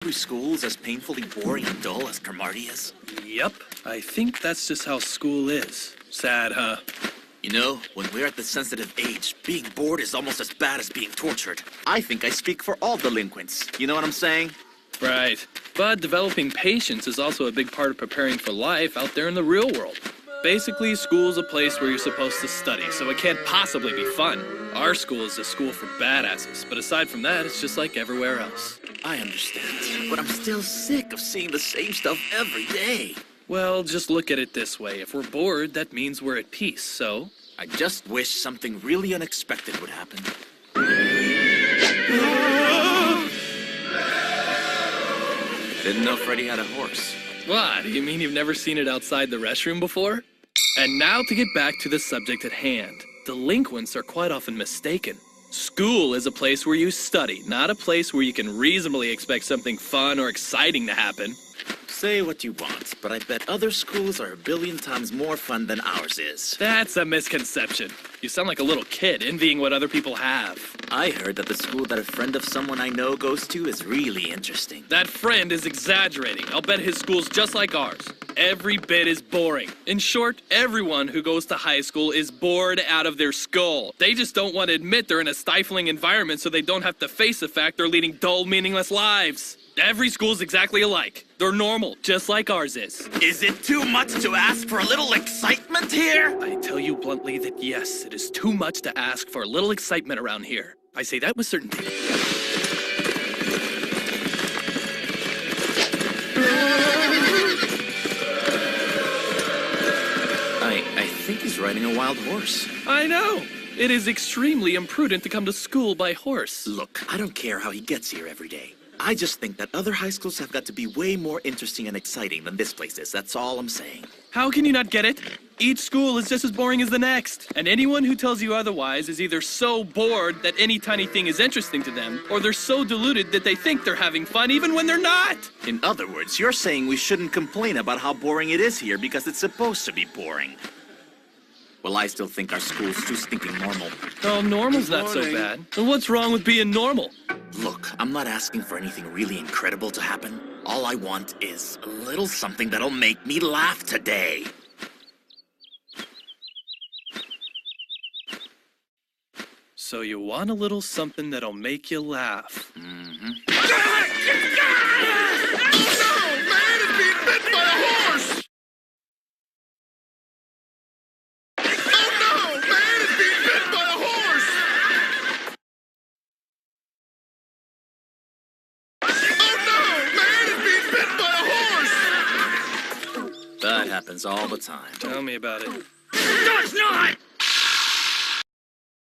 Every school's as painfully boring and dull as Cromartie is? Yep, I think that's just how school is. Sad, huh? You know, when we're at the sensitive age, being bored is almost as bad as being tortured. I think I speak for all delinquents. You know what I'm saying? Right. But developing patience is also a big part of preparing for life out there in the real world. Basically, school's a place where you're supposed to study, so it can't possibly be fun. Our school is a school for badasses, but aside from that, it's just like everywhere else. I understand, but I'm still sick of seeing the same stuff every day. Well, just look at it this way. If we're bored, that means we're at peace, so... I just wish something really unexpected would happen. Didn't know Freddy had a horse. What? You mean you've never seen it outside the restroom before? And now to get back to the subject at hand. Delinquents are quite often mistaken. School is a place where you study, not a place where you can reasonably expect something fun or exciting to happen. Say what you want, but I bet other schools are a billion times more fun than ours is. That's a misconception. You sound like a little kid envying what other people have. I heard that the school that a friend of someone I know goes to is really interesting. That friend is exaggerating. I'll bet his school's just like ours. Every bit is boring. In short, everyone who goes to high school is bored out of their skull. They just don't want to admit they're in a stifling environment so they don't have to face the fact they're leading dull, meaningless lives. Every school's exactly alike. They're normal, just like ours is. Is it too much to ask for a little excitement here? I tell you bluntly that yes, it is too much to ask for a little excitement around here. I say that with certainty. I think he's riding a wild horse. I know. It is extremely imprudent to come to school by horse. Look, I don't care how he gets here every day. I just think that other high schools have got to be way more interesting and exciting than this place is. That's all I'm saying. How can you not get it? Each school is just as boring as the next. And anyone who tells you otherwise is either so bored that any tiny thing is interesting to them, or they're so deluded that they think they're having fun even when they're not. In other words, you're saying we shouldn't complain about how boring it is here because it's supposed to be boring. Well, I still think our school's too stinking normal. Oh, normal's not so bad. And what's wrong with being normal? Look, I'm not asking for anything really incredible to happen. All I want is a little something that'll make me laugh today. So you want a little something that'll make you laugh. Mm-hmm. Oh no! Man is being bitten by a horse! Oh no! Man is being bitten by a horse! Oh no! Man is being bitten by a horse! That happens all the time. Tell me about it.